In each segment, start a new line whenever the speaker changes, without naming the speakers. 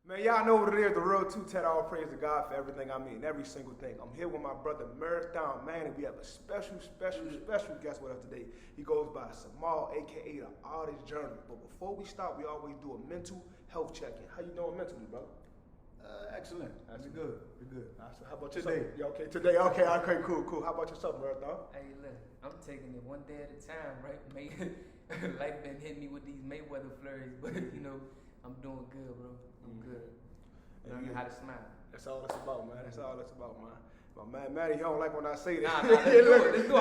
Man, y'all know what it is. The real two Ted. All praise to God for everything. I mean, every single thing. I'm here with my brother Marathon Man, and we have a special guest with us today. He goes by Samal, aka the Artist Journal. But before we start, we always do a mental health check-in. How you doing mentally, brother?
Excellent. We're good. We're good.
So how about yourself? Yeah, okay, today. Okay, cool. How about yourself, Marathon?
Hey, look, I'm taking it one day at a time, right? Life been hitting me with these Mayweather flurries, but you know, I'm doing good, bro. I'm good. Learning how to smile.
That's all it's about, man. That's all it's about, man. My man, Matty, he don't like when I say this.
Nah, let's do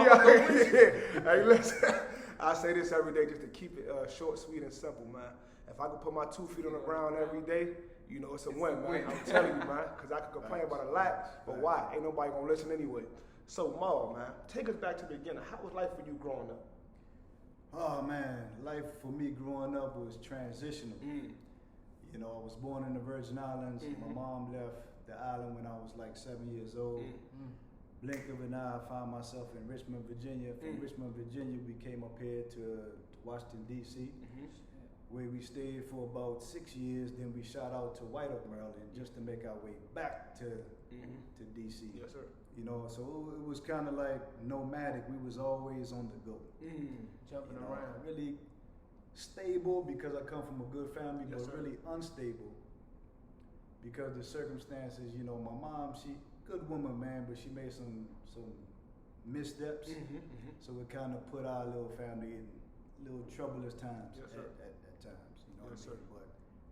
it.
Hey, listen, I say this every day just to keep it short, sweet, and simple, man. If I could put my 2 feet on the ground every day, you know, it's a win, man. I'm telling you, man, because I could complain about a lot, but why? Ain't nobody gonna listen anyway. So, Maul, man, take us back to the beginning. How was life for you growing up?
Oh man, life for me growing up was transitional. You know, I was born in the Virgin Islands. My mom left the island when I was like 7 years old. Blink of an eye, I found myself in Richmond, Virginia. From Richmond, Virginia, we came up here to Washington, D.C., where we stayed for about 6 years. Then we shot out to White Oak, Maryland, just to make our way back to D.C.
Yes, sir.
You know, so it was kind of like nomadic. We was always on the go.
Jumping
You know,
around.
really stable because I come from a good family,
Yes,
but
sir.
really unstable because the circumstances. You know, my mom, she good woman, man, but she made some missteps. So it kind of put our little family in little troublous times
Yes, sir.
at times. You know
Yes,
what I
sir.
mean? But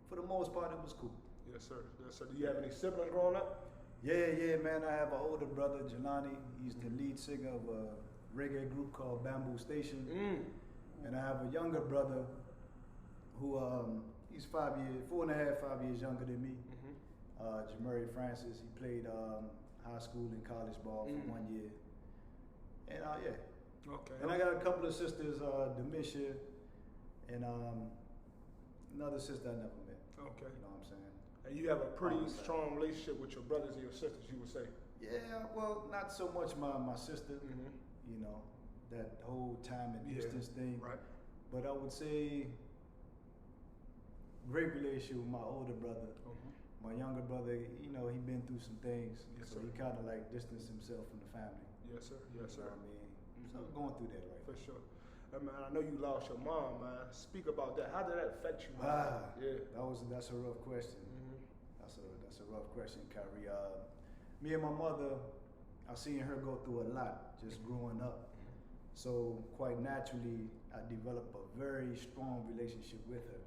for the most part, it was cool.
Yes, sir. Yes, sir. Do you have any siblings growing up?
Yeah, man. I have an older brother, Jelani. He's the lead singer of a reggae group called Bamboo Station. And I have a younger brother who he's 5 years, 4.5, 5 years younger than me. Jamari Francis. He played high school and college ball for 1 year. And yeah.
Okay.
And I got a couple of sisters, Demisha, and another sister I never met.
Okay.
You know what I'm saying?
And you have a pretty strong relationship with your brothers and your sisters, you would say?
Yeah, well, not so much my sister. You know, that whole time and distance thing.
Right.
But I would say great relationship with my older brother. My younger brother, you know, he been through some things,
Yes,
so
sir.
he kind of like distanced himself from the family.
Yes, sir. Yes,
You
sir.
know what I mean? So I'm going through that right
For sure. Man, I know you lost your mom, man. Speak about that. How did that affect you, man? Yeah.
That's a rough question. That's a rough question, Kyrie. Me and my mother, I seen her go through a lot just growing up. So quite naturally, I developed a very strong relationship with her.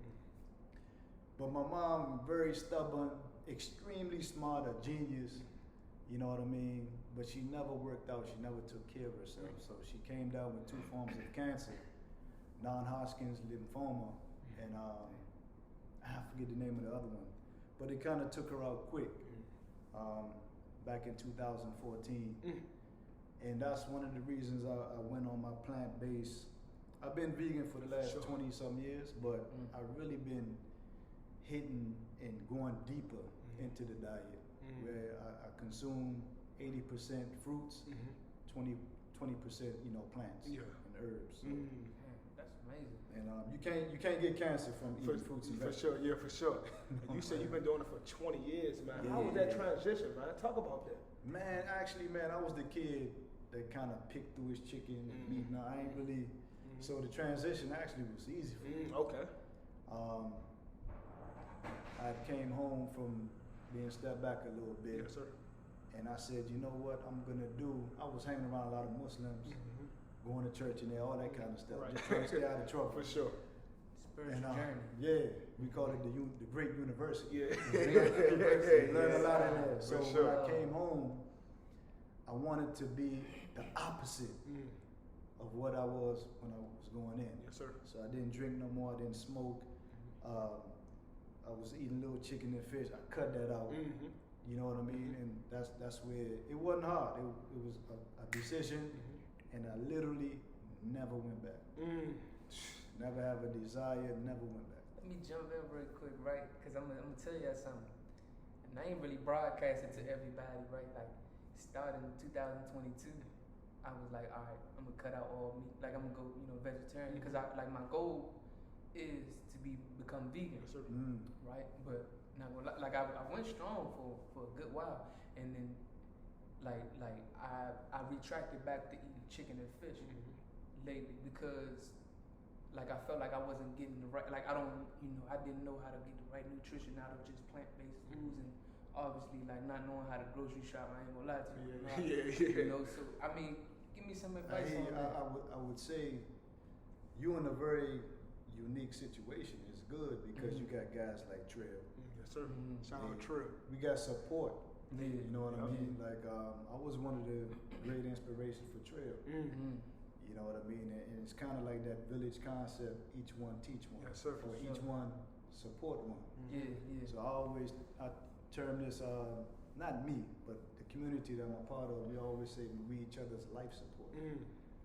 But my mom, very stubborn, extremely smart, a genius, you know what I mean? But she never worked out, she never took care of herself. So she came down with 2 forms of cancer, non-Hodgkin's lymphoma, and I forget the name of the other one. But it kind of took her out quick, back in 2014. And that's one of the reasons I went on my plant-based. I've been vegan for the last 20-some years, but I've really been hitting and going deeper into the diet, where I consume 80% fruits, 20%, you know, plants and herbs. So,
That's amazing.
and you can't get cancer from eating fruits and
For
vegetables.
sure, yeah, for sure. And you said you've been doing it for 20 years, man. How was that transition, man? Talk about that.
Man, actually, man, I was the kid that kind of picked through his chicken and meat. Now I ain't really. So the transition actually was easy for me.
Okay.
I came home from being stepped back a little bit.
Yes, sir.
And I said, you know what I'm gonna do? I was hanging around a lot of Muslims, going to church and all that kind of stuff,
Right.
just trying to stay out of trouble.
For sure.
Spiritual journey.
Yeah, we call it the Great University.
Yeah.
Learned a lot in there. So
For sure.
when I came home, I wanted to be the opposite of what I was when I was going in.
Yes, sir.
So I didn't drink no more. I didn't smoke. I was eating little chicken and fish. I cut that out. You know what I mean? And that's where it wasn't hard. It was a decision, and I literally never went back. Never have a desire. Never went back.
Let me jump in real quick, right? Because I'm gonna tell you something. And I ain't really broadcasted to everybody, right? Like, starting in 2022, I was like, all right, I'm gonna cut out all meat. Like, I'm gonna go, you know, vegetarian. Because my goal is to become vegan.
Yes, sir.
Right? But Not gonna lie, like I went strong for a good while, and then like I retracted back to eating chicken and fish lately because like I felt like I wasn't getting the right, like I didn't know how to get the right nutrition out of just plant-based foods, and obviously like not knowing how to grocery shop. I ain't gonna lie to you. You know, so I mean, give me some advice on that.
I would say you're in a very unique situation. It's good because you got guys like Trail.
Yes, sir. Shout out Trail.
We got support.
Yeah.
You know what I mean? Like I was one of the great inspirations for Trail. You know what I mean? And it's kind of like that village concept. Each one teach one.
Yes, sir.
Or each one support one.
Yeah.
So I term this not me, but the community that I'm a part of. We always say we each other's life support.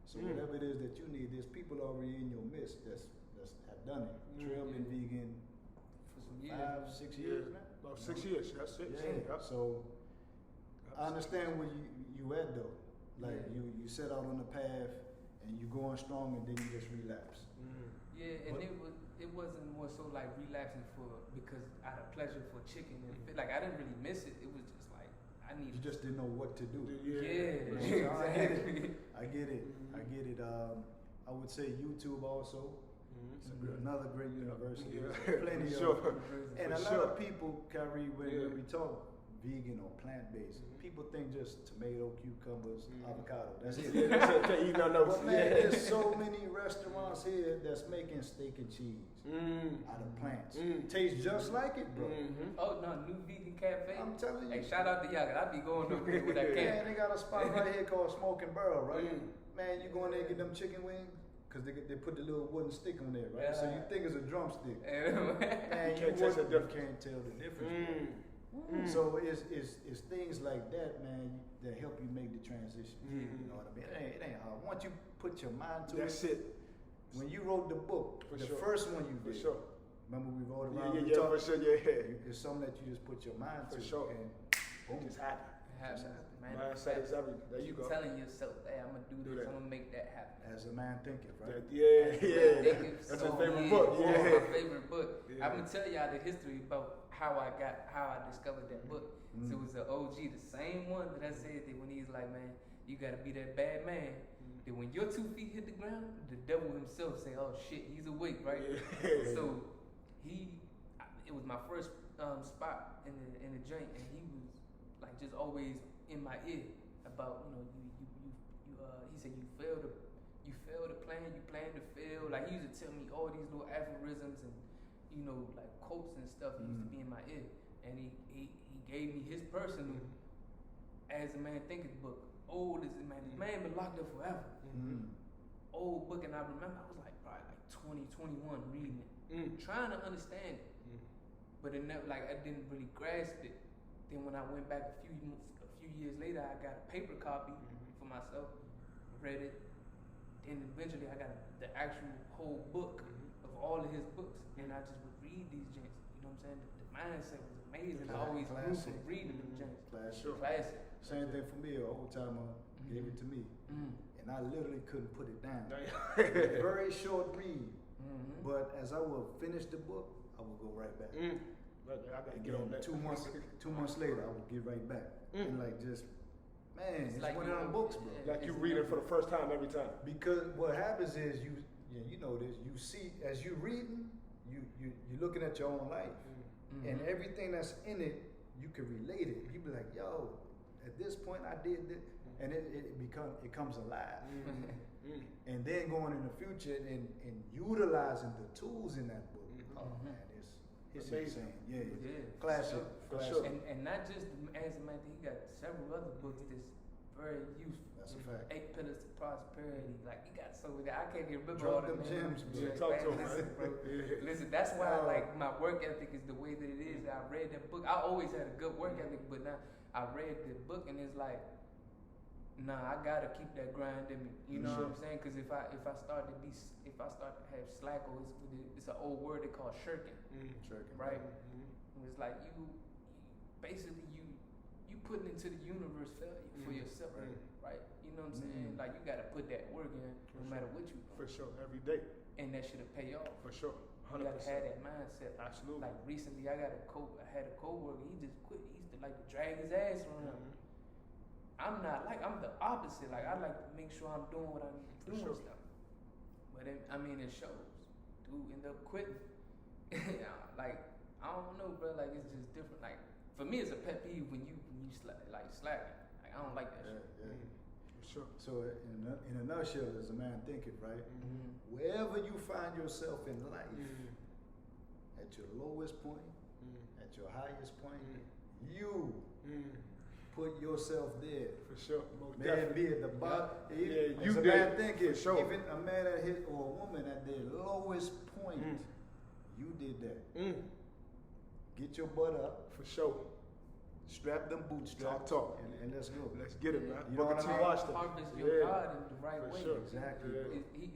So whatever it is that you need, there's people already in your midst that's have done it. Trail been vegan
For some years.
5-6 years now.
About 6 years. That's it.
Yeah.
Yep.
So I understand where you at though. Like you set out on the path and you going strong and then you just relapse.
Yeah, and it wasn't more so like relapsing because out of pleasure for chicken and like I didn't really miss it. It was just like I
You
needed.
just didn't know what to do.
Yeah,
Exactly.
exactly.
I get it. I get it. I would say YouTube also. It's another great university.
Yeah.
There's plenty
Sure.
of and
For
a lot
sure.
of people, Kyrie, when we talk vegan or plant-based, people think just tomato, cucumbers, avocado. That's it.
Can't eat nothing else.
But man, there's so many restaurants here that's making steak and cheese out of plants. Tastes just like it, bro.
Oh no, new vegan cafe.
I'm telling you.
Hey, shout out to y'all. 'Cause I be going over there with that
Man,
cat.
they got a spot right here called Smoke and Barrel, right? Man, you go in there and get them chicken wings, because they put the little wooden stick on there, right? So you think it's a drumstick. Man,
can't taste the difference.
can't tell the difference. So it's things like that, man, that help you make the transition. You know what I mean? It ain't hard. Once you put your mind to
That's it.
when you wrote the book,
For
the
sure.
first one you
For
did,
sure.
remember we wrote
Yeah,
around, we
yeah,
talked,
for sure. Yeah.
it's something that you just put your mind
For
to,
sure.
and boom.
Just happen.
Man,
Mindset is everything. There you go.
Telling yourself, hey, I'm gonna do
Do
this.
that.
I'm gonna make that happen.
As a man thinketh, right?
That's your favorite book.
It's
Yeah.
my favorite book.
Yeah.
I'm gonna tell y'all the history about how I discovered that book. So it was the OG, the same one that I said that when he's like, man, you gotta be that bad man. That when your 2 feet hit the ground, the devil himself say, oh shit, he's awake, right?
Yeah.
So it was my first spot in the joint, and he was like just always in my ear about he said you fail to plan, you plan to fail. Like he used to tell me all these little aphorisms and like quotes and stuff. He used to be in my ear, and he gave me his personal As a Man Thinketh book. Old as a man, this man been locked up forever. Old book, and I remember I was like probably like 20, 21 reading it, trying to understand it, but it never, like I didn't really grasp it. Then when I went back a few years later, I got a paper copy for myself, read it, and eventually I got the actual whole book of all of his books, and I just would read these gents. You know what I'm saying? The mindset was amazing. I always grew from reading them gents. Classic.
Same thing for me. An old timer gave it to me, and I literally couldn't put it down. Very short read, but as I would finish the book, I would go right back.
I gotta get
Again,
on that.
2 months. 2 months later, I would get right back, and like just, man, it's
like
one of them books, bro.
Like you read it for the first time every time.
Because what happens is you know this. You see as you reading, you're looking at your own life, and everything that's in it, you can relate it. You be like, yo, at this point I did this, and it comes alive. And then going in the future and utilizing the tools in that book. Oh man, it's
amazing.
insane. Yeah.
For
Classic.
sure.
And not just As a Man, he got several other books that's very useful.
That's a fact.
8 Pillars to Prosperity. Like he got so many. I can't even remember
Drop
all the
them
names.
gems, bro.
Yeah, talk to him,
Listen,
man.
bro.
Yeah.
Listen, that's why like my work ethic is the way that it is. I read that book. I always had a good work ethic, but now I read the book and it's like, nah, I gotta keep that grind in me. You know what I'm saying? Because if I start to have slack, or it's an old word they call shirking,
Shirking.
right? It's like you basically you putting into the universe failure for yourself, right? You know what I'm saying? Like you gotta put that work in, no matter what you do.
For sure, every day.
And that should have pay off.
For sure.
You gotta
100%.
have that mindset.
Absolutely.
Like recently, I had a coworker. He just quit. He used to like to drag his ass around. I'm not like I'm the opposite. Like I like to make sure I'm doing what I need to do and stuff. But it shows. Dude end up quitting. Like I don't know, bro. Like it's just different. Like for me, it's a pet peeve when you slacking. Like I don't like that shit.
Yeah.
For sure.
So in a nutshell, as a man thinketh, right?
Mm-hmm.
Wherever you find yourself in life, at your lowest point, at your highest point, you put yourself there.
For sure. Most
Man,
definitely.
be at the bottom.
Yeah,
As
you
a
did.
man thinketh,
For sure.
even a man at his or a woman at their lowest point, you did that. Get your butt up,
For sure.
strap them bootstraps,
Talk.
and let's go.
Let's get it, man.
You know what I mean?
Washington.
Harvest your God in the right
For
way.
sure.
Exactly.
Yeah.
He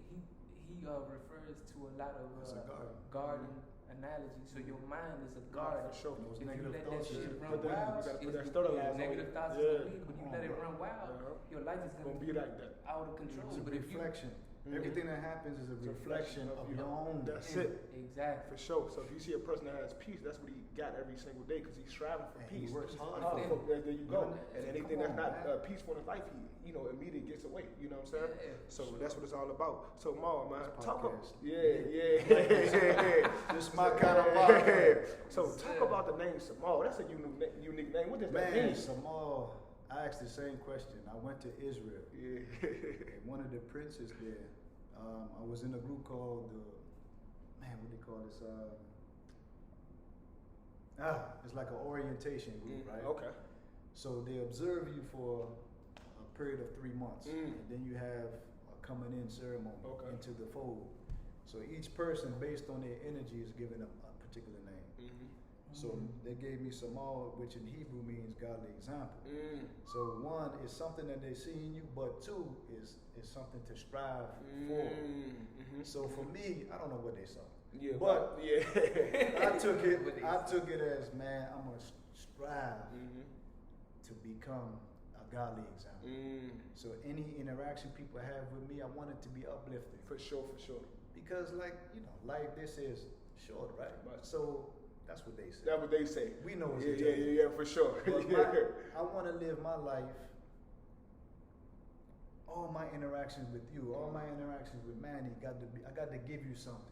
refers to a lot of
It's a garden.
garden analogy. So your mind is a garden.
For sure.
And those
If you
negative
let that
thoughts,
shit
you
run
put that-
wild,
you gotta put that
it's-
fertilizer on
negative
it.
thoughts
Yeah.
is the weed. When you
Come
let
on,
it
bro.
run wild, your life is
Gonna
gonna
be like that.
out of control.
It's a
But if you
reflection. Everything that happens is a reflection of your own.
That's
inner.
it.
exactly.
For sure. So if you see a person that has peace, that's what he got every single day because he's striving for
And he
peace.
works hard
Oh,
for it.
fuck, there you go.
Come
And anything
on,
that's not
man.
peaceful in his life, he immediately gets away. You know what I'm saying?
Yeah,
So that's what it's all about. So Mar, man,
This
talk about
podcast.
yeah.
This is my kind of podcast.
So talk about the name Samal. That's a unique name. What does that
Man,
mean?
Samal, I asked the same question. I went to Israel.
Yeah.
And one of the princes there, I was in a group called what do they call this? It's like an orientation group, right?
Okay.
So they observe you for a period of 3 months,
Mm.
and then you have a coming in ceremony
Okay.
into the fold. So each person, based on their energy, is given a particular name. So they gave me Samal, which in Hebrew means godly example. So one is something that they see in you, but two is something to strive for. So for me, I don't know what they saw.
Yeah,
But
yeah.
I took it as, man, I'm gonna strive to become a godly example. So any interaction people have with me, I want it to be uplifting.
For sure.
Because life this is short, right?
Right.
So that's what they say.
That's what they say.
We know it's
Yeah, yeah, for sure.
But
Yeah.
I want to live my life, all my interactions with you, all my interactions with Manny, I got to give you something.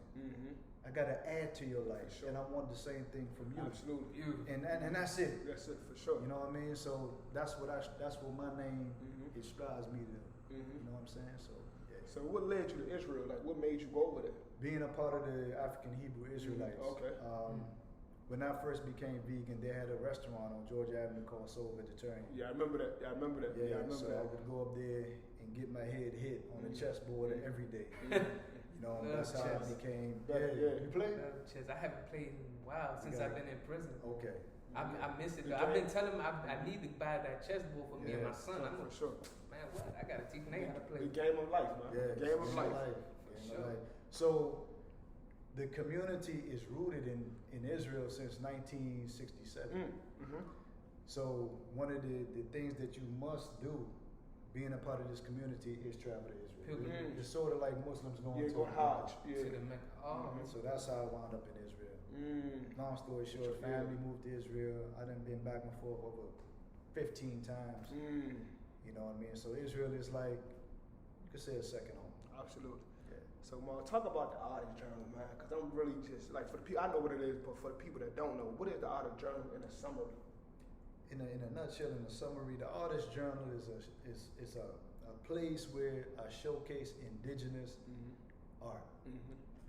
I got to add to your life,
For sure.
and I want the same thing from you.
Absolutely.
Beautiful.
And that's it.
That's it for sure.
You know what I mean? So that's what my name
Mhm.
it strives me to.
Mhm.
You know what I'm saying? So yeah.
So what led you to Israel? Like, what made you go over there?
Being a part of the African Hebrew Israelites.
Okay.
When I first became vegan, they had a restaurant on Georgia Avenue called Soul Vegetarian.
Yeah, I remember that. Yeah, I remember that. Yeah, I remember
so
that.
I would go up there and get my head hit on the chessboard every day. You know,
Love
that's how I
chess.
became.
Yeah.
You play?
Chess. I haven't played in a while since
got
I've
it.
been in prison.
Okay.
I miss it.
You
Though. I've been
can.
telling him I need to buy that chessboard for me and
Yeah.
my son. I'm
For sure.
man, what? I gotta teach Nate how to play.
The game of life, man.
Yeah,
Game of
it's
life.
Game
Sure.
of life. So the community is rooted in Israel since 1967. So one of the things that you must do, being a part of this community, is travel to Israel.
Pilgrimage.
It's sort of like Muslims going
Yeah,
to
go
a
Hajj.
To
Yeah.
the Mecca. Oh,
So that's how I wound up in Israel. Long story short,
Yeah.
family moved to Israel. I done been back and forth over 15 times. You know what I mean? So Israel is like, you could say a second home.
Absolutely.
Yeah.
So, Mark, talk about the Artist Journal, man, because I'm really just like for the people. I know what it is, but for the people that don't know, what is the Artist Journal in a summary?
In a nutshell, in a summary, the Artist Journal is a place where I showcase indigenous art.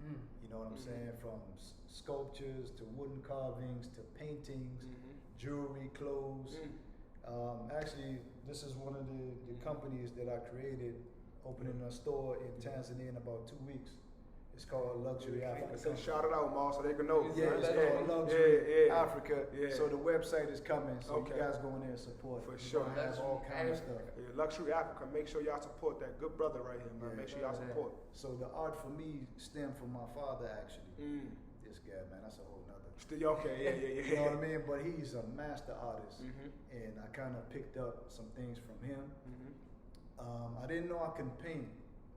You know what I'm saying? From sculptures to wooden carvings to paintings, jewelry, clothes. Actually, this is one of the companies that I created, opening a store in Tanzania in about 2 weeks. It's called Luxury Africa.
So shout it out, Mark, so they can know.
Yeah, it's
Yeah,
called Luxury
yeah.
Africa.
Yeah.
So the website is coming, so
Okay.
you guys go in there and support.
For
We're
sure.
gonna have all kind of stuff.
Yeah, Luxury Africa. Make sure y'all support that good brother right here, man.
Yeah.
Make sure y'all support.
So the art for me stemmed from my father, actually. This guy, man, that's a whole nother.
Still okay? Yeah.
You know what I mean? But he's a master artist,
Mhm.
and I kind of picked up some things from him. I didn't know I can paint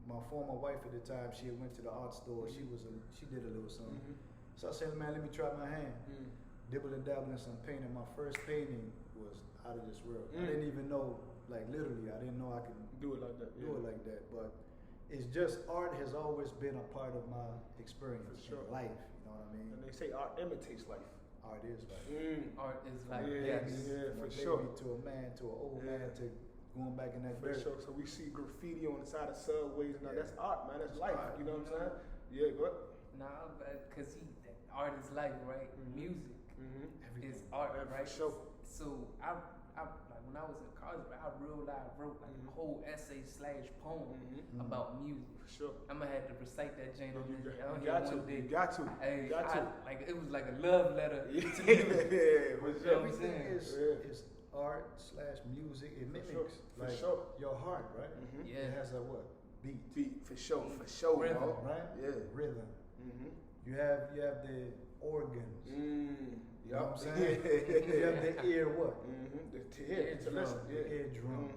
my former wife at the time, she had went to the art store. She did a little something. So I said, man, let me try my hand. Dibble and dabble in some painting. My first painting was out of this world. I didn't even know, like literally, I didn't know I could
Do it like that.
do it like that. But it's just art has always been a part of my experience
For sure.
in life. You know what I mean?
And they say art imitates life.
Art is life.
Art is like
Yeah,
yes.
yeah,
From
for
a baby
sure.
to a man to an old man
Yeah.
to going back in that
For
dirt.
sure. So we see graffiti on the side of subways and all. That's art, man. That's life.
art.
You know what I'm saying? Yeah, go ahead.
Nah, cause art is life, right? Music is art,
Yeah, for
right?
sure.
So I like when I was in college, I wrote like a whole essay / poem about music.
For sure.
I'ma have to recite that Jane on
You
this.
got to.
One day.
You got to.
Hey,
You got to.
like it was like a love letter to music.
Yeah, for
You know
sure.
what I'm
Everything
saying?
is art / music. It mimics
sure, for
like
sure.
your heart, right?
Yeah.
It has a what? Beat.
Beat, for sure,
Rhythm.
bro.
Right?
Yeah.
Rhythm.
Mm-hmm.
You have the organs. You know what I'm
Yeah.
saying? You have the ear what?
To hear, to
Eardrum.
listen. Yeah.
The eardrum.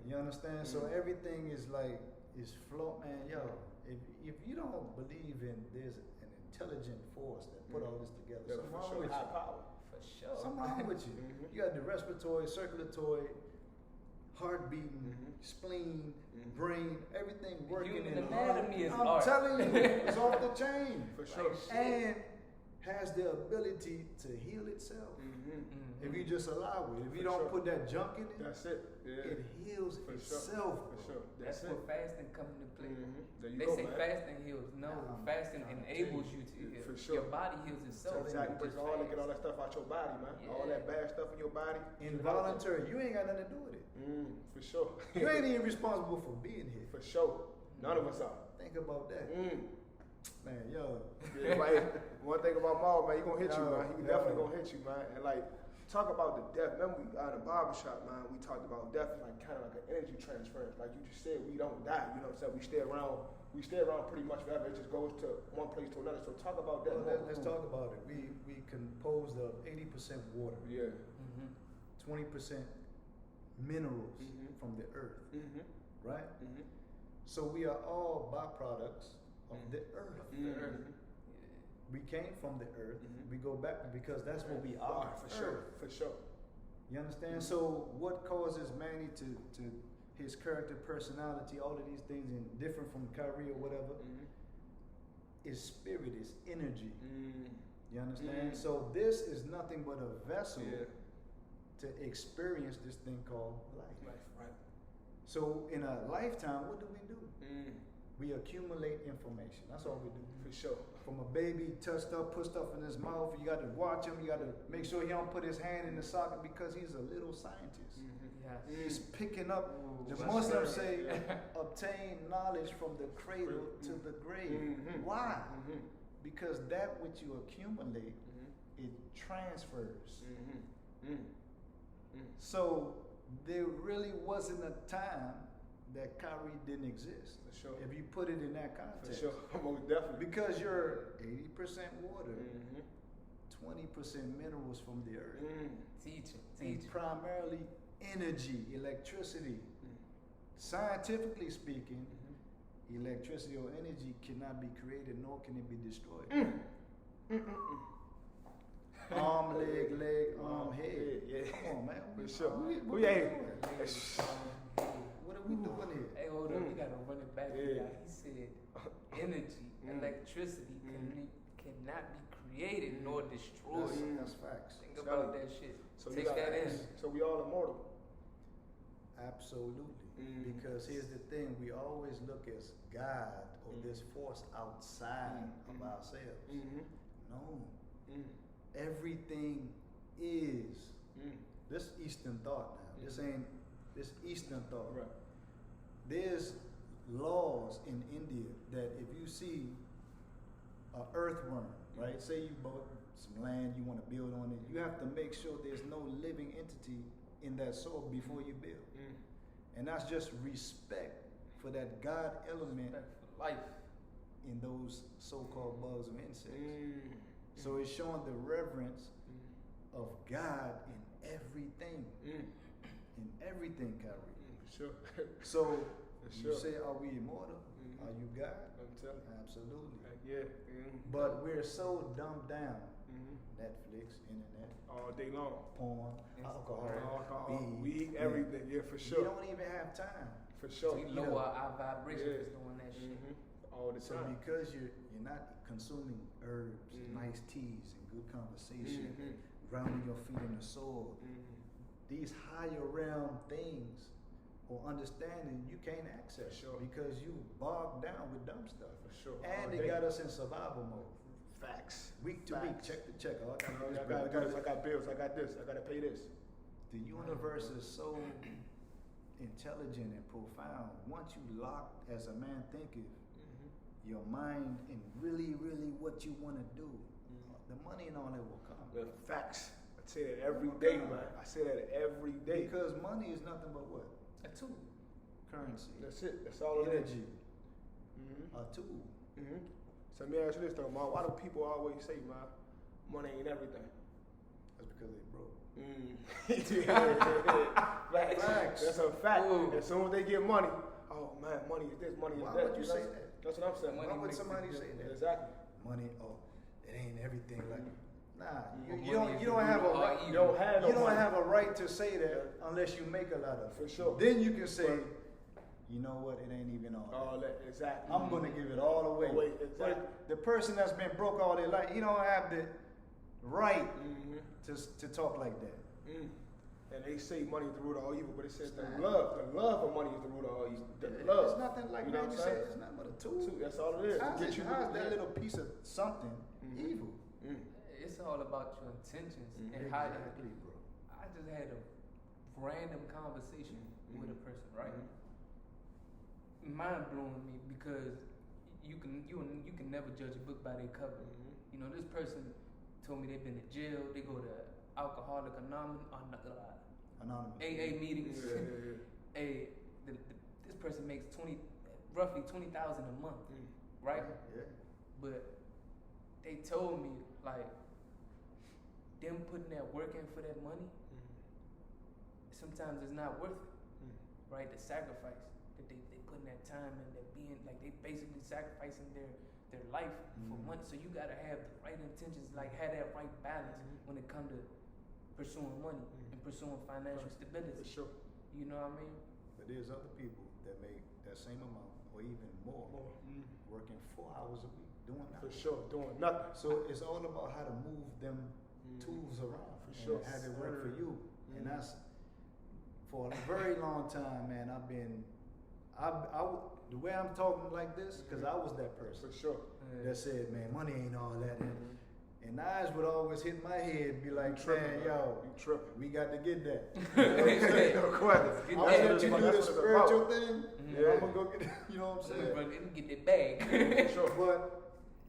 You understand? So everything is like is float, man. Yo, if you don't believe in there's an intelligent force that put all this together,
Yeah,
something
for
wrong
sure.
with
High
you.
power.
For sure.
Something wrong with you. You got the respiratory, circulatory, heart beating, spleen, brain, everything working
Human
in
anatomy is
I'm
art.
telling you, it's off the chain.
For sure.
And has the ability to heal itself. If you just allow it. If you
For
don't
sure.
put that junk in it,
That's it. Yeah.
it heals
For
itself.
For sure.
That's
That's
where
it.
fasting come into play.
There you
They
go,
say
man.
fasting heals. No,
Nah,
fasting
I'm
enables
telling
you to heal.
For sure.
Your body heals itself.
Exactly.
when you
Break
just
all that, get
fast.
all that stuff out your body, man. All
Yeah.
that bad stuff in your body.
Involuntary. You ain't got nothing to do with it.
For sure.
You ain't even responsible for being here.
For sure. None of us are.
Think about that. Man, yo.
Yeah, like, one thing about Maul, man, he gonna hit you,
Yo,
man. He
yo.
definitely gonna hit you, man. And like, talk about the death. Remember, we in the barbershop, man. We talked about death is like kind of like an energy transference. Like you just said, we don't die. You know what I'm saying? We stay around. We stay around pretty much forever. It just goes to one place to another. So talk about that.
Well, let's talk about it. We composed of 80% water,
Yeah.
20% minerals from the earth, right? So we are all byproducts of the earth. We came from the earth. We go back because that's what we are.
For sure.
Earth.
For sure.
You understand? So what causes Manny to his character, personality, all of these things, and different from Kyrie or whatever, is spirit, is energy. You understand? So this is nothing but a vessel
Yeah.
to experience this thing called life.
Life, right.
So in a lifetime, what do we do? We accumulate information. That's all we do.
For sure.
From a baby, touch stuff, put stuff in his mouth. You got to watch him. You got to make sure he don't put his hand in the socket because he's a little scientist.
Yes.
He's picking up. The
Yes,
Muslims
sir.
say, obtain knowledge from the cradle to the grave. Why? Because that which you accumulate, it transfers. So there really wasn't a time that Kyrie didn't exist.
For sure.
If you put it in that
For
context.
sure. Most definitely.
Because you're 80% water, 20% minerals from the earth,
Teaching.
and primarily energy, electricity. Scientifically speaking, electricity or energy cannot be created nor can it be destroyed. Arm, leg, arm, head.
Yeah.
Come on, man.
For sure.
What we
Who ya-
doing? What are we doing here?
Hey, hold on, we gotta run it back.
Yeah.
He said, energy, electricity cannot be created nor destroyed.
That's facts.
Think about that shit.
So you
Take
got
that in.
So we all immortal.
Absolutely. Because here's the thing, we always look as God or this force outside of ourselves. No. Everything is this Eastern thought now. This ain't this Eastern thought.
Right.
There's laws in India that if you see an earthworm, right? Say you bought some land, you want to build on it, you have to make sure there's no living entity in that soil before you build. And that's just respect for that God element
Respect for life.
in those so-called bugs or insects. So it's showing the reverence of God in everything. In everything, Kyrie.
For sure.
So
For
You
sure.
say, are we immortal?
Mhm.
Are you God?
I'm telling you.
Absolutely.
Yeah.
But we're so dumbed down.
Mhm.
Netflix, internet,
All day long.
porn, alcohol,
weed,
yeah.
everything. Yeah, for
You
sure.
don't even have time.
For sure.
We lower our vibrations doing that shit.
All the
So
time.
because you're not consuming herbs,
Mhm.
nice teas, and good conversation,
Mhm.
grounding your feet in the soil,
Mhm.
these higher realm things or understanding you can't access
Sure.
because you bogged down with dumb stuff.
For sure.
And
All
they
day.
got us in survival mode.
Facts.
Week to week,
Facts.
check to check. Oh, I gotta do this,
I
bill,
got this. I got bills. I got this. I got to pay this.
The universe is so intelligent and profound. Once you lock as a man thinketh, your mind and really, really what you want to do, the money and all that will come.
The facts. I say that every day, man. I say that every day.
Because money is nothing but what?
A tool.
Currency.
That's it. That's all it is.
Energy.
Mm-hmm.
A tool.
Mm-hmm. So let me ask you this though, man. Why do people always say, man, money ain't everything?
That's because they broke.
Facts. That's a fact.
Ooh.
As soon as they get money, oh man, money is this, money is
Why
that.
would you
know?
say that?
That's what I'm saying.
Money
Why would
makes
somebody
it
say that?
Exactly.
Money, oh, it ain't everything. Like, nah,
Money
you don't
is
you
the
don't have a
root of all
right.
evil.
You don't have no
You don't
money.
have a right to say that unless you make a lot of it.
For sure.
Then you can say, you know what, it ain't even all.
All that, exactly.
I'm gonna give it all away.
Away, exactly.
But the person that's been broke all their life, he don't have the right
Mm-hmm.
to talk like that.
Mm. And they say money is the root of all evil, but it says
It's
the
not.
love of money is the root of all evil. The love.
It's nothing like
You know
that.
what
You
I'm
say
saying?
it's nothing but a tool.
That's all it is.
How's,
Get
it,
you
how's that
yeah.
little piece of something evil?
Mm.
It's all about your intentions
Mhm.
and how.
Exactly, bro.
I just had a random conversation with a person, right? Mind blowing me because you can never judge a book by their cover. You know, this person told me they've been in jail. They go to Alcoholic Anonymous,
Anonymous.
AA meetings. This person makes roughly $20,000 a month, right?
Yeah.
But they told me like them putting that work in for that money. Sometimes it's not worth it, right? The sacrifice that they putting that time in, that being like they basically sacrificing their life for money. So you gotta have the right intentions, like have that right balance when it comes to pursuing money and pursuing financial stability.
For sure.
You know what I mean?
But there's other people that make that same amount or even more, working 4 hours a week, doing
For
nothing.
sure. Doing nothing.
So it's all about how to move them tools around
For
and
sure.
have it work for you. And
Mhm.
that's for a very long time, man. The way I'm talking like this, because I was that person
For sure.
that said, man, money ain't all that. And eyes would always hit my head, be like, man, yo,
You tripping.
we got to get that.
No question.
Get
I'm
that.
gonna let you do
That's
the
what it's
spiritual
about.
thing,
Yeah.
and I'm gonna go get, you know what I'm saying?
Let me get that bag.
For sure.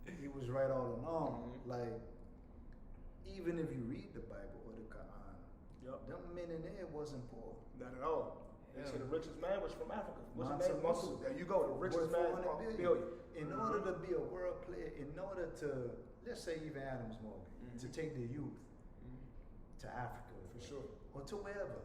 But he was right all along. Like, even if you read the Bible or the Quran,
Yup.
them men in there wasn't poor.
Not at all. They said the richest man was from Africa. What's his
Mansa
name?
Musa.
Musa. There you go. The richest
Worth
man
400
billion.
In order to be a world player, in order to, let's say even Adams Morgan, to take the youth to Africa,
For sure.
or to wherever,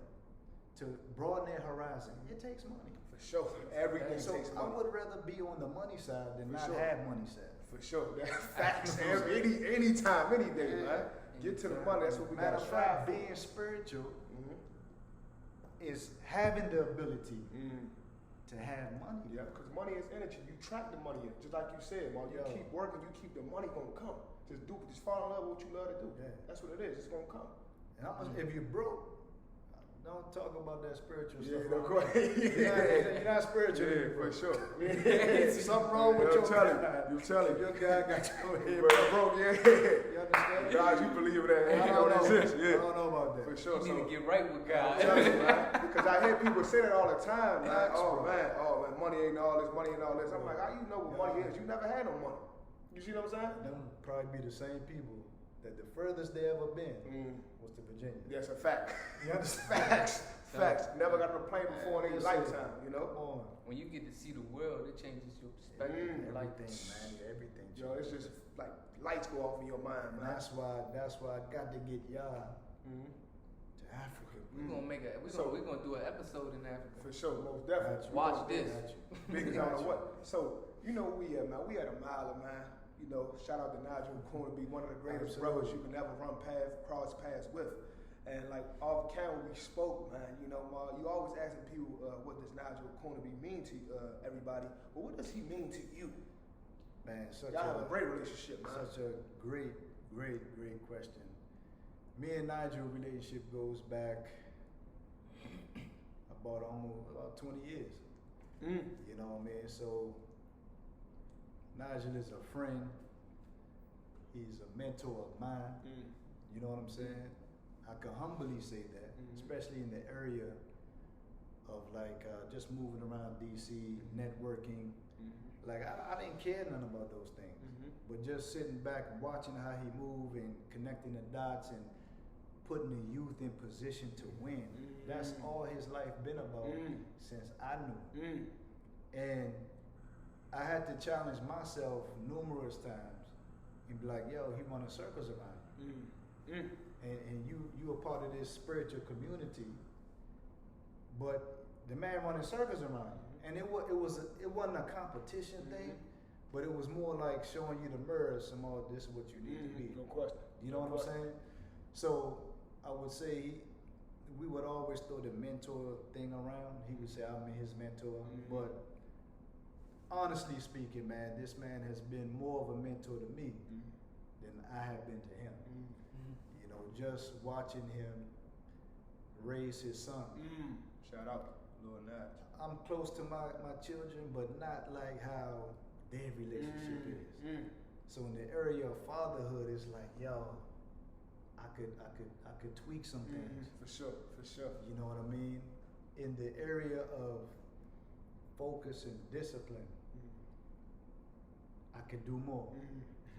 to broaden their horizon, it takes money.
For sure. Everything
So
takes
I
money.
would rather be on the money side than
For
not
sure.
have money side.
For sure. That's facts. Any time, any day, man. Get to the money. That's what we
Matter
got to
of
strive
fact,
for.
being spiritual is having the ability to have money.
Yeah, because money is energy. You trap the money in. Just like you said, while you
Yo.
keep working, you keep the money gonna come. Just fall in love with what you love to do.
Yeah.
That's what it is. It's gonna come.
And if you're broke, don't talk about that spiritual
Yeah,
stuff.
no question.
You're not spiritual.
Yeah,
if you're
for
broke.
sure.
Something wrong with
I'm
your
telling
God.
you. I'm telling you.
Your God got your head
Bro,
broke.
yeah.
You understand?
God, you believe that.
I
You
don't
know
know.
this.
I
Yeah.
don't know about that.
For sure.
You need
So,
to get right with God.
I'm telling you, man. Because I hear people say that all the time, man.
Facts,
Oh
bro.
man, money ain't all this, money ain't all this. I'm like, how you know what money is? You never had no money. You see what I'm saying?
Them probably be the same people that the furthest they ever been was to Virginia.
That's a fact.
You understand?
Facts. Facts. Never got on a plane before in their
Listen,
lifetime, you know?
Come on.
When you get to see the world, it changes your perspective. Like
Everything, man. Everything.
Yo, it's just like lights go off in your mind,
And
man.
that's why I got to get y'all to Africa.
We're gonna make a we're gonna do an episode in Africa.
For sure, most definitely.
Watch this.
Big as I don't know what. So, you know we at, man. We at a mile, man. You know, shout out to Nigel Corner, be one of the greatest brothers you can ever cross paths with. And like off camera, we spoke, man. You know, you always asking people, what does Nigel Cornerby mean to everybody? Well, what does he mean to you?
Man,
Y'all have a great relationship, man.
Such a great question. Me and Nigel relationship goes back about 20 years. You know what I mean? So Nigel is a friend. He's a mentor of mine. You know what I'm saying? I can humbly say that, especially in the area of like just moving around DC, networking. Like I didn't care nothing about those things, but just sitting back and watching how he moved and connecting the dots and putting the youth in position to win. That's all his life been about since I knew. And I had to challenge myself numerous times and be like, yo, he running circles around. And you a part of this spiritual community, but the man running circles around you. And it wasn't a competition thing, but it was more like showing you the mirror, this is what you need to be.
No question.
You know what I'm saying? So I would say we would always throw the mentor thing around. He would say I'm his mentor, but honestly speaking, man, this man has been more of a mentor to me than I have been to him. You know, just watching him raise his son.
Shout out, Lil Nat.
I'm close to my children, but not like how their relationship is. So in the area of fatherhood, it's like, yo, I could tweak some things.
For sure.
You know what I mean? In the area of focus and discipline, I could do more.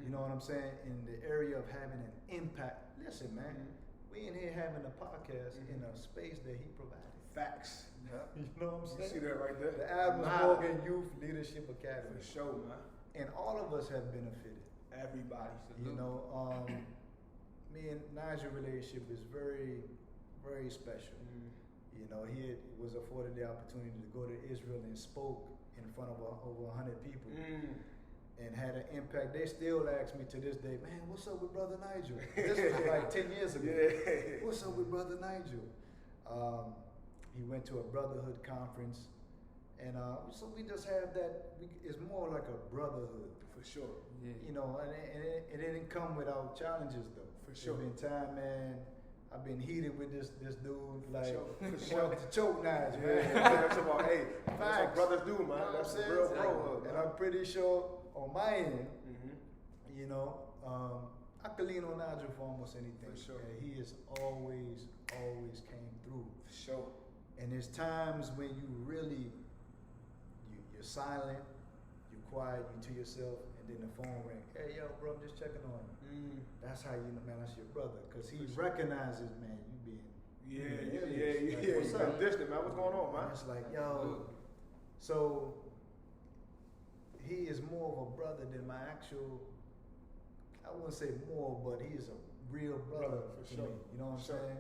You know what I'm saying? In the area of having an impact. Listen, man, we in here having a podcast in a space that he provided.
Facts.
You know what I'm saying?
You see that right there?
The Adams Morgan Youth Leadership Academy.
For sure, man.
And all of us have benefited.
Everybody.
You know, me and Nigel's relationship is very, very special. You know, he was afforded the opportunity to go to Israel and spoke in front of over 100 people and had an impact. They still ask me to this day, man, what's up with Brother Nigel? This was like 10 years ago. What's up with Brother Nigel? He went to a brotherhood conference, and so we just have that. It's more like a brotherhood.
For sure.
You know, and it didn't come without challenges, though.
For sure.
There's been time, man. I've been heated with this dude, like
For sure.
to choke knives, man.
That's about, hey, that's what brothers do, man. That's a real bro.
And I'm pretty sure on my end, you know, I could lean on Nigel for almost anything.
For sure.
And he has always came through.
For sure.
And there's times when you really, you're silent, you're quiet, you to yourself, and then the phone ring. Hey, yo, bro, I'm just checking on you. That's how you know, man, that's your brother. Because he recognizes, man, you being.
Yeah.
What's up?
Distant, man. What's going on, man?
And it's like, yo. So, he is more of a brother than my actual, I wouldn't say more, but he is a real brother
for
to
sure.
me. You know what I'm saying?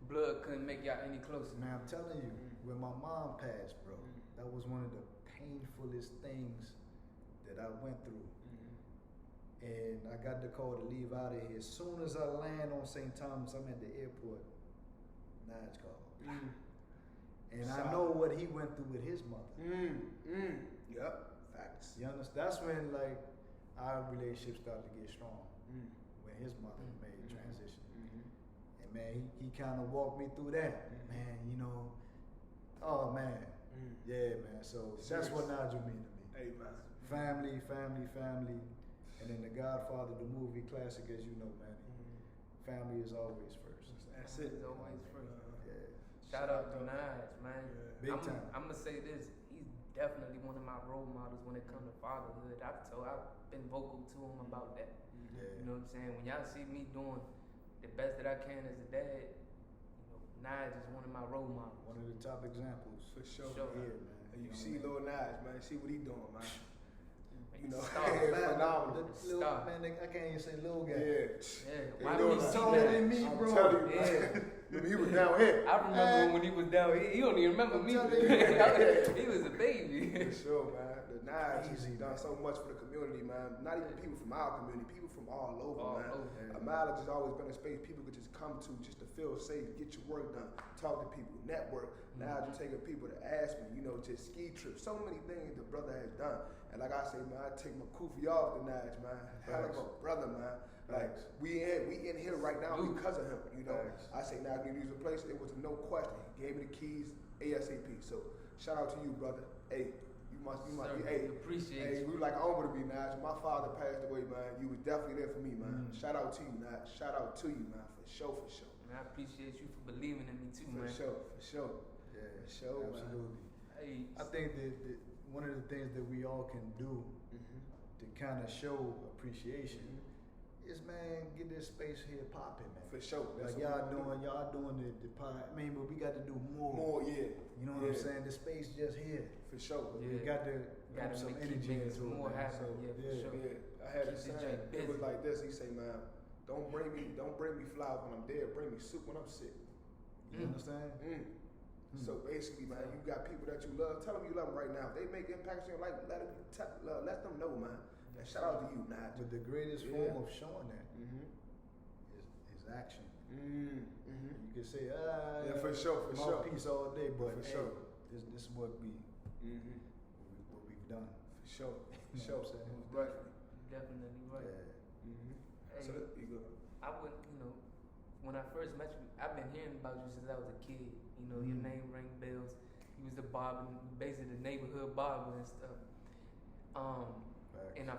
Blood couldn't make y'all any closer.
Man, I'm telling you, when my mom passed, bro, that was one of the painfulest things that I went through. And I got the call to leave out of here. As soon as I land on St. Thomas, I'm at the airport. Nige called. And I know what he went through with his mother.
Yep. Facts.
You understand? That's when like our relationship started to get strong. When his mother made the transition. And man, he kind of walked me through that. Man, you know, oh man. Yeah, man. So that's what Nigel mean to me.
Hey, man.
Family. And then The Godfather, the movie classic, as you know, man. Family is always first.
That's it.
It's always free.
Yeah.
Shout out to Nige, man.
Big time.
I'm gonna say this. He's definitely one of my role models when it comes to fatherhood. I've been vocal to him about that.
Yeah.
You know what I'm saying? When y'all see me doing the best that I can as a dad, you know, Nige is one of my role models.
One of the top examples.
For sure.
Sure.
Here, man.
And you see Lil Nige, man. See what he doing, man. You know,
Star.
phenomenal.
Man, I can't even say little guy.
Yeah.
Why
doing
we
that.
see
Taller
that?
than me,
I'm
bro.
telling you,
Yeah.
man. When he was down here.
I remember when he was down here. He don't even remember me.
I'm telling you.
He was a baby.
For sure, man. The Nige has
Crazy,
done
man.
so much for the community, man. Not even people from our community, people from all over,
All
man.
over.
Mileage has always been a space people could just come to just to feel safe, get your work done, talk to people, network. Now you're taking people to Aspen, just ski trips. So many things the brother has done. And like I say, man, I take my kufi off the Nige, man. Hell of a brother, man. Like we in here right now because of him,
Facts.
I say now we use a place, it was a no question. He gave me the keys ASAP. So shout out to you, brother. Hey, you must
Sir,
be hey.
appreciate
Hey,
you.
we like home to be, Nige. My father passed away, man. You was definitely there for me, man. Shout out to you, Nige. Shout out to you, man, for sure, for sure.
Man, I appreciate you for believing in me too,
For
man.
sure, for sure.
Yeah,
For sure, man.
absolutely.
Hey,
I think that one of the things that we all can do to kind of show appreciation is, man, get this space here popping, man.
For sure. That's
Like
what
y'all doing the pod. I mean, but we got to do more.
more, yeah.
You know what I'm saying? The space just here.
For sure.
We
Yeah.
got to
Gotta
put some
keep
energy
making
into
some
it.
more
man.
happen.
So,
Yeah, for sure.
Yeah, I had a
Keep this
saying.
joint
It was
busy.
like this. He say, man, don't bring me flowers when I'm dead. Bring me soup when I'm sick.
You understand?
So basically, man, you got people that you love. Tell them you love them right now. If they make impacts in your life, let them know, man. And shout out to you, Nige.
But the greatest form of showing that is action. You can say,
Yeah, for sure, for sure.
mouthpiece all day, but
For
hey,
sure.
this is what what we've done.
For sure. For
You
sure.
know what I'm saying?
Most definitely.
definitely right.
Yeah.
Hey,
So you go.
I would, when I first met you, I've been hearing about you since I was a kid. Your name rang bells. You was the barber, basically the neighborhood barber and stuff.
Facts.
And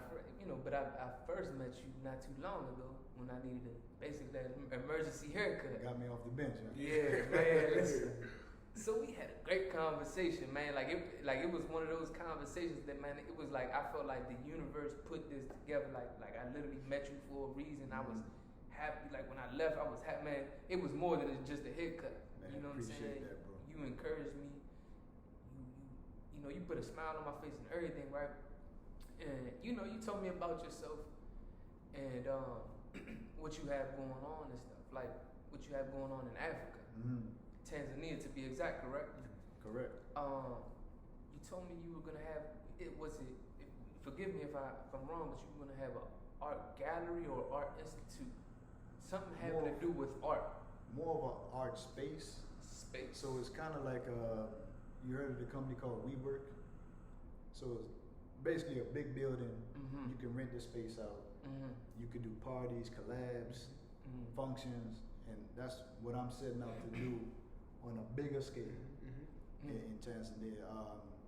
but I first met you not too long ago when I needed basically that emergency haircut.
Got me off the bench. Huh?
Yeah, man. Listen. So we had a great conversation, man. Like it was one of those conversations that, man, it was like I felt like the universe put this together. Like I literally met you for a reason. I was happy. Like when I left, I was happy, man. It was more than just a haircut.
Man,
You know what I'm
appreciate
saying?
that, bro.
You encouraged me. You put a smile on my face and everything, right? And you told me about yourself and what you have going on and stuff. Like what you have going on in Africa. Tanzania, to be exact, correct?
Correct.
You told me you were gonna have forgive me if I'm wrong, but you were gonna have an art gallery or art institute, something having to do with art.
More of an art space.
Space.
So it's kind of like you heard of the company called WeWork. So it's basically a big building. You can rent the space out. You can do parties, collabs, functions, and that's what I'm setting out to do on a bigger scale in Tanzania.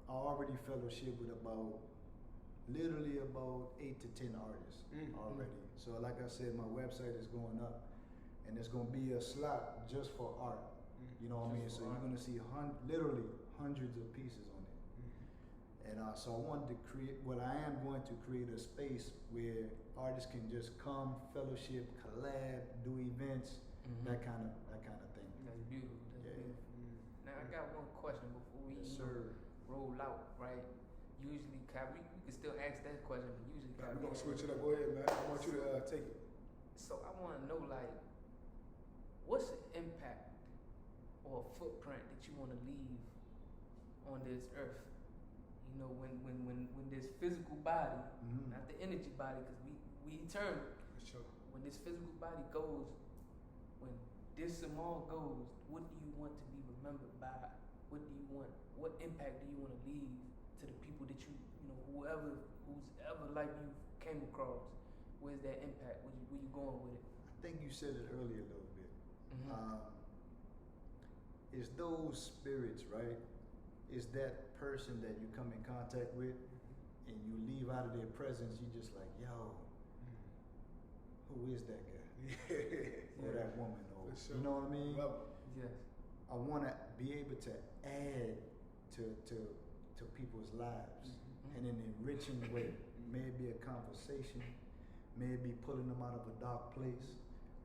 I already fellowship with literally about 8 to 10 artists already. So like I said, my website is going up, and there's gonna be a slot just for art. You know what I mean? So you're gonna see literally hundreds of pieces on it. And so I wanted to I am going to create a space where artists can just come, fellowship, collab, do events, that kind of thing.
That's beautiful. That's
Yeah.
beautiful. Now I got one question before we
Yes, sir.
roll out, right? Usually, Kyrie, you can still ask that question, but usually,
Nah,
Kyrie,
we're gonna switch it up. Go ahead, man. I want you to take it.
So I want to know, like, what's the impact or footprint that you want to leave on this earth? When this physical body, not the energy body, because we eternal.
For sure.
When this physical body goes, when this all goes, what do you want to be remembered by? What impact do you want to leave to the people that whose ever life you came across? Where's that impact? Where you going with it?
I think you said it earlier a little bit. It's those spirits, right? It's that person that you come in contact with and you leave out of their presence, you just like, yo, who is that guy? Or that woman, or
For sure.
you know what I mean?
Yes.
I want to be able to add to people's lives in an enriching way. Maybe a conversation, maybe pulling them out of a dark place,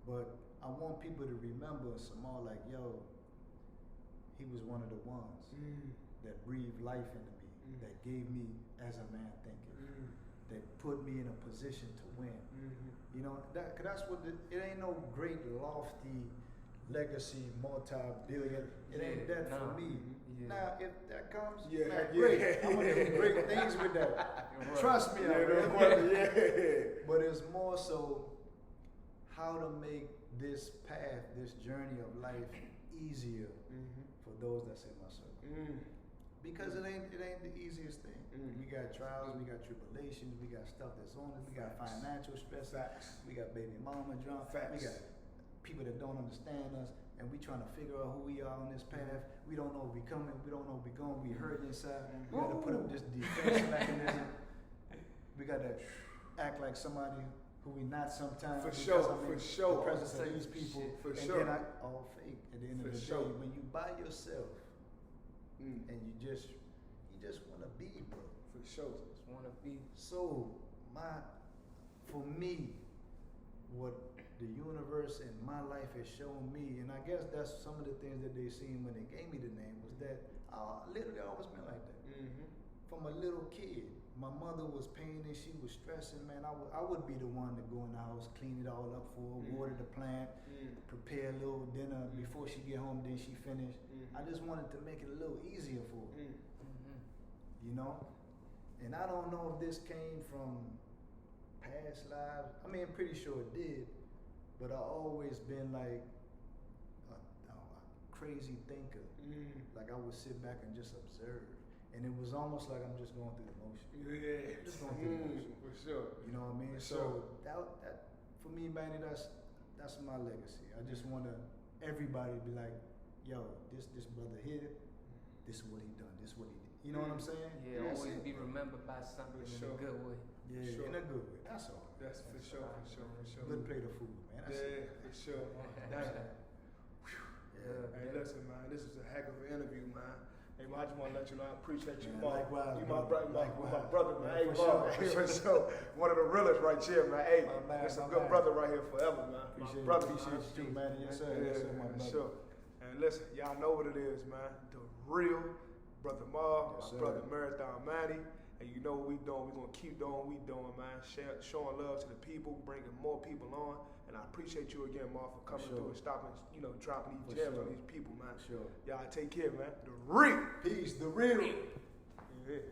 but I want people to remember Samal like, yo, he was one of the ones that breathed life into me, that gave me as a man thinking, that put me in a position to win. You know, that's what it ain't no great lofty legacy, multi-billion. It ain't that
Nah.
for me.
Yeah.
Now, if that comes,
Yeah,
man,
yeah.
great. I'm gonna do great things with that.
Right.
Trust me, I
Yeah,
will.
no question, yeah.
But it's more so how to make this path, this journey of life easier for those that's in my circle. Because it ain't the easiest thing. We got trials, we got tribulations, we got stuff that's on us, we got
Facts.
financial stress,
Facts.
we got baby mama drama, we
Facts.
got people that don't understand us, and we trying to figure out who we are on this path. We don't know if we coming, we don't know if we going, we hurting inside. We got to put up this defense mechanism. We got to act like somebody who we not sometimes.
For
because,
sure,
I mean,
for sure.
The presence of
Say
these people,
shit.
For
and
sure.
then all fake. At the end
For
of the
sure.
day, when you by yourself
Mm.
and you just want to be, bro.
For sure.
Just wanna be.
So for me, what the universe and my life has shown me, and I guess that's some of the things that they seen when they gave me the name, was that I literally always been like that. From a little kid, my mother was painting, she was stressing, man. I would be the one to go in the house, clean it all up for her, water the plant, prepare a little dinner before she get home, then she finish. I just wanted to make it a little easier for her, you know? And I don't know if this came from past lives. I mean, I'm pretty sure it did, but I always been like a crazy thinker. Like I would sit back and just observe. And it was almost like I'm just going through the motion.
Yeah.
Just going through the motion.
For sure.
You know what I mean?
For
So
sure.
that for me, Manny, that's my legacy. I just want to everybody be like, yo, this brother here, this is what he done. This is what he did. You know what I'm saying?
Yeah,
That's
always
it.
be remembered by something
For
in
sure.
a good way.
Yeah,
sure.
in a good way. That's all.
That's for sure, for sure, for sure.
Good plate of food, man. That's
Yeah,
it.
for sure. That's,
Yeah.
hey, listen, man, this is a heck of an interview, man. Hey, man, I just want to let you know I appreciate you,
Man,
Mark.
likewise,
You my
brother.
brother, my
Likewise.
brother, man.
Yeah,
Hey,
for
Mark,
sure,
hey,
for
for sure. One of the realest right here, man. Hey,
My man,
that's a
my
good
man.
brother right here forever, man.
Appreciate
my brother,
appreciate you too, man. Yes, sir.
Yeah,
Yes, sir, my
for
brother.
sure. And listen, y'all know what it is, man. The real brother Mar,
Yes,
my
sir.
brother Marathon Manny. And you know what we doing. We're going to keep doing what we doing, man. Showing love to the people, bringing more people on. And I appreciate you again, Mar, for coming
sure.
through and stopping, dropping
For
these gems
sure.
on these people, man.
For sure.
Y'all take care, man. The real.
Peace, the real.
Yeah.